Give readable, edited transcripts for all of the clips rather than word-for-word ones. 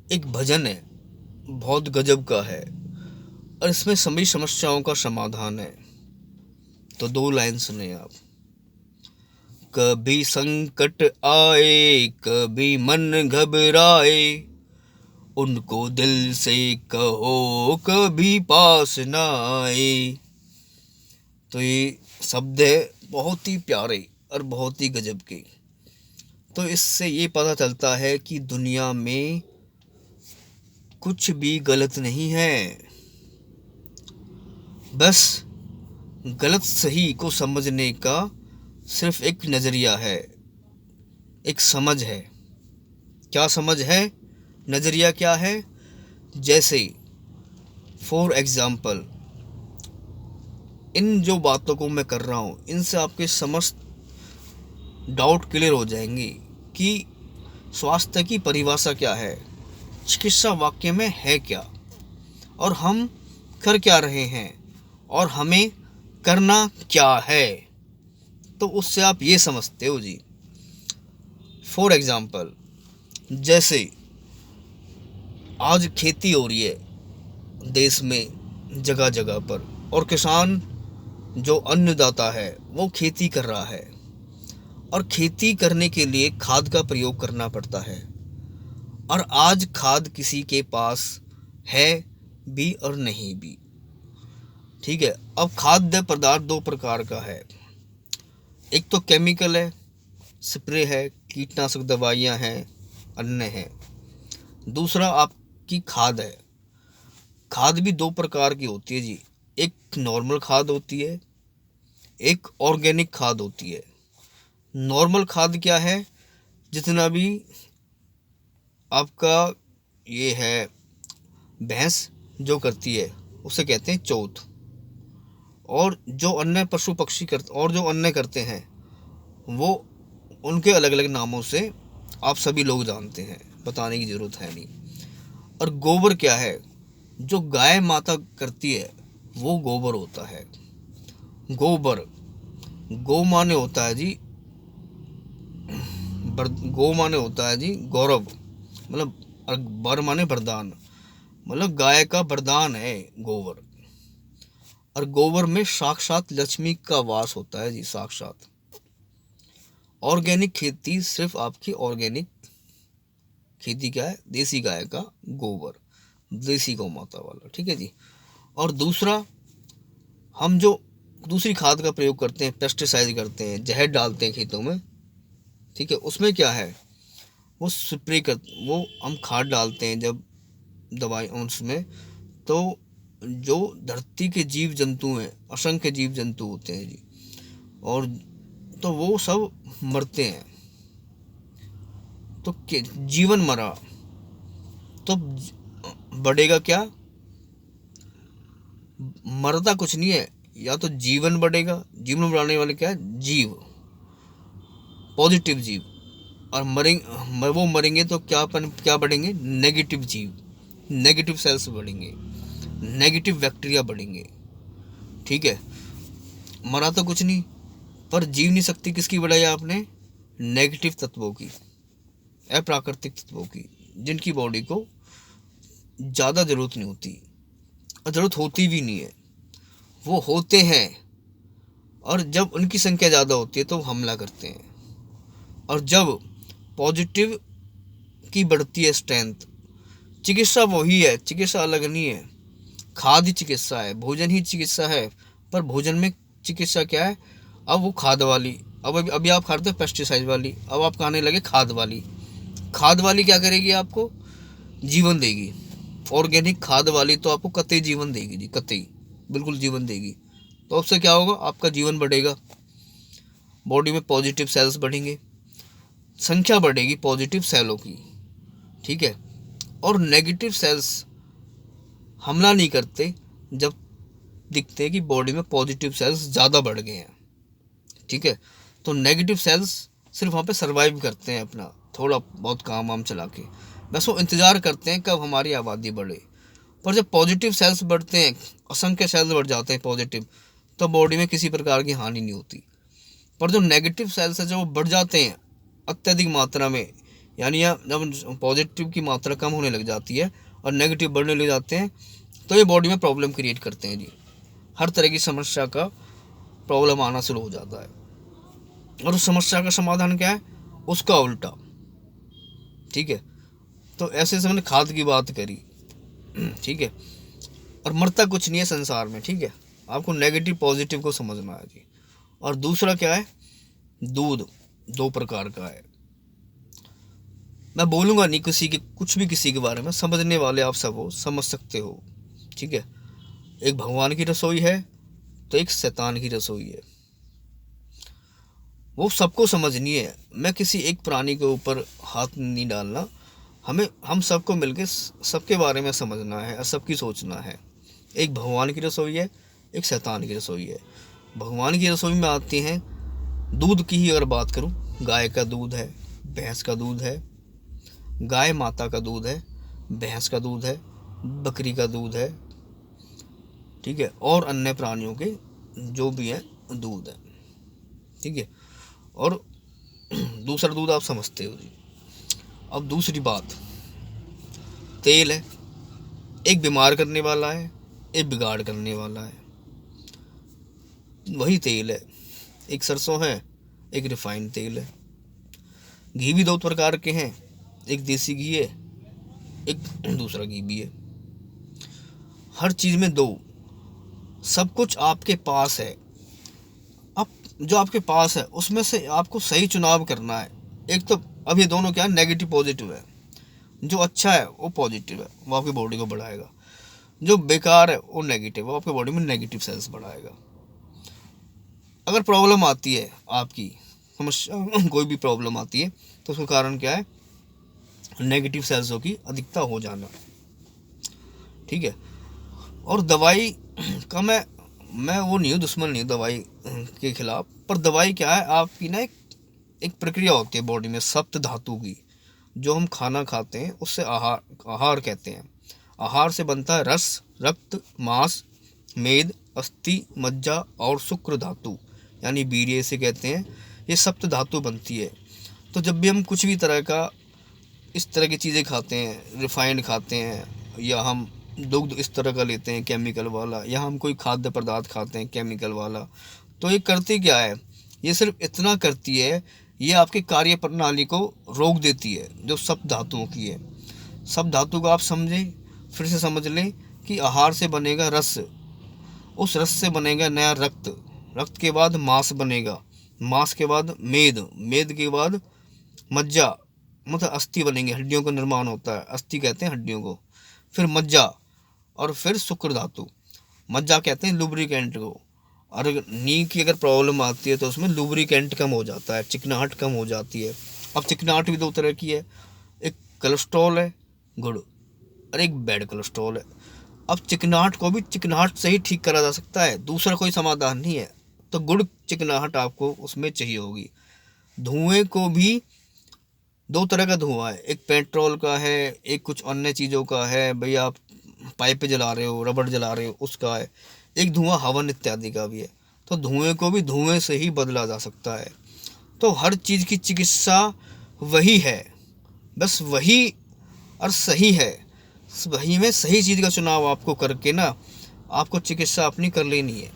एक भजन है, बहुत गजब का है और इसमें सभी समस्याओं का समाधान है। तो दो लाइन सुने आप। कभी संकट आए, कभी मन घबराए, उनको दिल से कहो कभी पास ना आए। तो ये शब्द है बहुत ही प्यारे और बहुत ही गजब के। तो इससे ये पता चलता है कि दुनिया में कुछ भी गलत नहीं है, बस गलत सही को समझने का सिर्फ एक नज़रिया है, एक समझ है। क्या समझ है, नज़रिया क्या है? जैसे फॉर एग्ज़ाम्पल, इन जो बातों को मैं कर रहा हूँ इनसे आपके समस्त डाउट क्लियर हो जाएंगे कि स्वास्थ्य की परिभाषा क्या है, चिकित्सा वाक्य में है क्या, और हम कर क्या रहे हैं, और हमें करना क्या है। तो उससे आप ये समझते हो जी। फॉर एग्ज़ाम्पल, जैसे आज खेती हो रही है देश में जगह जगह पर, और किसान जो अन्नदाता है वो खेती कर रहा है, और खेती करने के लिए खाद का प्रयोग करना पड़ता है। और आज खाद किसी के पास है भी और नहीं भी, ठीक है। अब खाद्य पदार्थ दो प्रकार का है, एक तो केमिकल है, स्प्रे है, कीटनाशक दवाइयाँ हैं, अन्न है। दूसरा आपकी खाद है। खाद भी दो प्रकार की होती है जी, एक नॉर्मल खाद होती है, एक ऑर्गेनिक खाद होती है। नॉर्मल खाद क्या है, जितना भी आपका ये है भैंस जो करती है उसे कहते हैं चौथ। और जो अन्य पशु पक्षी करते और जो अन्य करते हैं वो उनके अलग अलग नामों से आप सभी लोग जानते हैं, बताने की ज़रूरत है नहीं। और गोबर क्या है, जो गाय माता करती है वो गोबर होता है। गोबर, गौ माने होता है जी, गौ माने होता है जी गौरव, मतलब, और बर माने वरदान, मतलब गाय का वरदान है गोबर। और गोबर में साक्षात लक्ष्मी का वास होता है जी, साक्षात। ऑर्गेनिक खेती सिर्फ आपकी ऑर्गेनिक खेती क्या है, देसी गाय का गोबर, देसी गौ माता वाला, ठीक है जी। और दूसरा, हम जो दूसरी खाद का प्रयोग करते हैं, पेस्टिसाइड करते हैं, जहर डालते हैं खेतों में, ठीक है, उसमें क्या है, वो स्प्रे कर, वो हम खाद डालते हैं जब दवाई उसमें, तो जो धरती के जीव जंतु हैं, असंख्य जीव जंतु होते हैं जी, और तो वो सब मरते हैं। तो जीवन मरा तो बढ़ेगा क्या, मरता कुछ नहीं है, या तो जीवन बढ़ेगा, जीवन बढ़ाने वाले क्या है, जीव, पॉजिटिव जीव। और मरेंगे, वो मरेंगे तो क्या बढ़ेंगे, नेगेटिव जीव, नेगेटिव सेल्स बढ़ेंगे, नेगेटिव बैक्टीरिया बढ़ेंगे, ठीक है। मरा तो कुछ नहीं, पर जीवनी शक्ति किसकी बढ़ाई आपने, नेगेटिव तत्वों की, अप्राकृतिक तत्वों की, जिनकी बॉडी को ज़्यादा ज़रूरत नहीं होती, और ज़रूरत होती भी नहीं है, वो होते हैं, और जब उनकी संख्या ज़्यादा होती है तो हमला करते हैं। और जब पॉजिटिव की बढ़ती है स्ट्रेंथ, चिकित्सा वही है, चिकित्सा अलग नहीं है, खाद ही चिकित्सा है, भोजन ही चिकित्सा है। पर भोजन में चिकित्सा क्या है, अब वो खाद वाली, अब अभी आप खाते हो पेस्टिसाइड वाली, अब आप खाने लगे खाद वाली। खाद वाली क्या करेगी, आपको जीवन देगी। ऑर्गेनिक खाद वाली तो आपको कतई जीवन देगी जी, कतई बिल्कुल जीवन देगी। तो उससे क्या होगा, आपका जीवन बढ़ेगा, बॉडी में पॉजिटिव सेल्स बढ़ेंगे, संख्या बढ़ेगी पॉजिटिव सेलों की, ठीक है। और नेगेटिव सेल्स हमला नहीं करते जब दिखते हैं कि बॉडी में पॉजिटिव सेल्स ज़्यादा बढ़ गए हैं, ठीक है। तो नेगेटिव सेल्स सिर्फ वहाँ पे सर्वाइव करते हैं अपना थोड़ा बहुत काम वाम चला के, बस वो इंतज़ार करते हैं कब हमारी आबादी बढ़े। पर जब पॉजिटिव सेल्स बढ़ते हैं, असंख्य सेल्स बढ़ जाते हैं पॉजिटिव, तो बॉडी में किसी प्रकार की हानि नहीं होती। पर जो नेगेटिव सेल्स है, जो बढ़ जाते हैं अत्यधिक मात्रा में, यानी जब पॉजिटिव की मात्रा कम होने लग जाती है और नेगेटिव बढ़ने लग जाते हैं तो ये बॉडी में प्रॉब्लम क्रिएट करते हैं जी। हर तरह की समस्या का प्रॉब्लम आना शुरू हो जाता है। और उस समस्या का समाधान क्या है? उसका उल्टा। ठीक है, तो ऐसे से मैंने खाद की बात करी। ठीक है, और मरता कुछ नहीं है संसार में। ठीक है, आपको नेगेटिव पॉजिटिव को समझना है जी। और दूसरा क्या है? दूध 2 प्रकार का है। मैं बोलूँगा नहीं किसी के कुछ भी किसी के बारे में, समझने वाले आप सब हो, समझ सकते हो। ठीक है, एक भगवान की रसोई है तो एक शैतान की रसोई है। वो सबको समझनी है। मैं किसी एक प्राणी के ऊपर हाथ नहीं डालना। हम सबको मिलकर सबके बारे में समझना है और सबकी सोचना है। एक भगवान की रसोई है, एक शैतान की रसोई है। भगवान की रसोई में आती हैं, दूध की ही अगर बात करूं, गाय का दूध है, भैंस का दूध है। गाय माता का दूध है, भैंस का दूध है, बकरी का दूध है। ठीक है, और अन्य प्राणियों के जो भी है दूध है। ठीक है, और दूसरा दूध आप समझते हो जी। अब दूसरी बात, तेल है, एक बीमार करने वाला है, एक बिगाड़ करने वाला है। वही तेल है, एक सरसों है, एक रिफाइंड तेल है। घी भी 2 प्रकार के हैं, एक देसी घी है, एक दूसरा घी भी है। हर चीज़ में 2। सब कुछ आपके पास है। अब जो आपके पास है उसमें से आपको सही चुनाव करना है। एक तो अब ये दोनों क्या है? नेगेटिव पॉजिटिव है। जो अच्छा है वो पॉजिटिव है, वो आपकी बॉडी को बढ़ाएगा। जो बेकार है वो नेगेटिव, वो आपकी बॉडी में नेगेटिव सेल्स बढ़ाएगा। अगर प्रॉब्लम आती है, आपकी समस्या कोई भी प्रॉब्लम आती है तो उसका कारण क्या है? नेगेटिव सेल्सों की अधिकता हो जाना। ठीक है, और दवाई का मैं वो नहीं हूँ, दुश्मन नहीं हूँ दवाई के खिलाफ। पर दवाई क्या है? आपकी ना एक प्रक्रिया होती है बॉडी में सप्त धातु की। जो हम खाना खाते हैं उससे आहार कहते हैं। आहार से बनता है रस, रक्त, मांस, मेद, अस्थि, मज्जा और शुक्र धातु, यानी वीर्य से कहते हैं। ये सप्त धातु बनती है। तो जब भी हम कुछ भी तरह का इस तरह की चीज़ें खाते हैं, रिफाइंड खाते हैं, या हम दुग्ध इस तरह का लेते हैं केमिकल वाला, या हम कोई खाद्य पदार्थ खाते हैं केमिकल वाला, तो ये करती क्या है? ये सिर्फ इतना करती है, ये आपकी कार्य प्रणाली को रोक देती है जो सब धातुओं की है। सब धातु को आप समझें, फिर से समझ लें कि आहार से बनेगा रस, उस रस से बनेगा नया रक्त, रक्त के बाद मांस बनेगा, मांस के बाद मेद, मेद के बाद मज्जा, मतलब अस्थि बनेंगे, हड्डियों का निर्माण होता है, अस्थि कहते हैं हड्डियों को, फिर मज्जा, और फिर शुक्र धातु। मज्जा कहते हैं लुब्रिकेंट को। और नी की अगर प्रॉब्लम आती है तो उसमें लुब्रिकेंट कम हो जाता है, चिकनाहट कम हो जाती है। अब चिकनाहट भी 2 तरह की है, एक कोलेस्ट्रॉल है गुड़, और एक बैड कोलेस्ट्रॉल है। अब चिकनाहट को भी चिकनाहट से ही ठीक करा जा सकता है, दूसरा कोई समाधान नहीं है। तो गुड़ चिकनाहट आपको उसमें चाहिए होगी। धुएं को भी 2 तरह का धुआं है, एक पेट्रोल का है, एक कुछ अन्य चीज़ों का है। भाई आप पाइप जला रहे हो, रबड़ जला रहे हो, उसका है। एक धुआं हवन इत्यादि का भी है। तो धुएं को भी धुएं से ही बदला जा सकता है। तो हर चीज़ की चिकित्सा वही है, बस वही और सही है। वही में सही चीज़ का चुनाव आपको करके ना, आपको चिकित्सा अपनी कर लेनी है।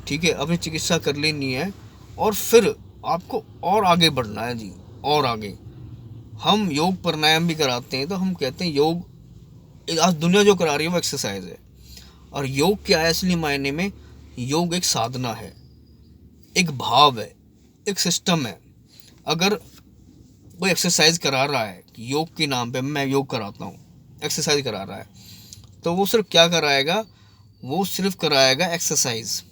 ठीक है, अपनी चिकित्सा कर लेनी है, और फिर आपको और आगे बढ़ना है जी, और आगे। हम योग प्राणायाम भी कराते हैं, तो हम कहते हैं योग आज दुनिया जो करा रही है वो एक्सरसाइज है। और योग क्या है असली मायने में? योग एक साधना है, एक भाव है, एक सिस्टम है। अगर कोई एक्सरसाइज करा रहा है कि योग के नाम पे मैं योग कराता हूँ, एक्सरसाइज करा रहा है, तो वो सिर्फ क्या कराएगा? वो सिर्फ कराएगा एक्सरसाइज।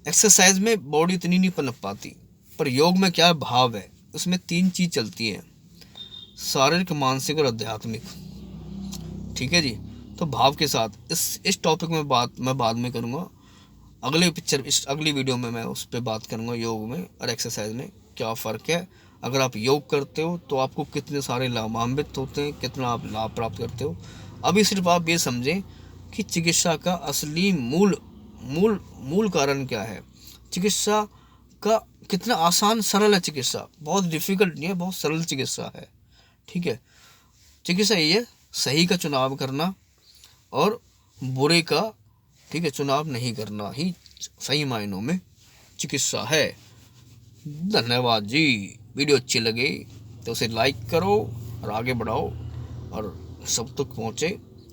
एक्सरसाइज में बॉडी इतनी नहीं पनप पाती। पर योग में क्या भाव है? उसमें 3 चीज़ चलती है, शारीरिक, मानसिक और आध्यात्मिक। ठीक है जी, तो भाव के साथ इस टॉपिक में बात मैं बाद में करूँगा। अगली वीडियो में मैं उस पर बात करूँगा, योग में और एक्सरसाइज में क्या फ़र्क है। अगर आप योग करते हो तो आपको कितने सारे लाभान्वित होते हैं, कितना आप लाभ प्राप्त करते हो। अभी सिर्फ आप ये समझें कि चिकित्सा का असली मूल कारण क्या है। चिकित्सा का कितना आसान सरल है चिकित्सा, बहुत डिफिकल्ट नहीं है, बहुत सरल चिकित्सा है। ठीक है, चिकित्सा ये है सही का चुनाव करना और बुरे का, ठीक है, चुनाव नहीं करना ही सही मायनों में चिकित्सा है। धन्यवाद जी। वीडियो अच्छी लगे तो उसे लाइक करो और आगे बढ़ाओ और सब तक पहुँचे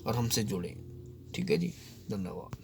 और हमसे जुड़े। ठीक है जी, धन्यवाद।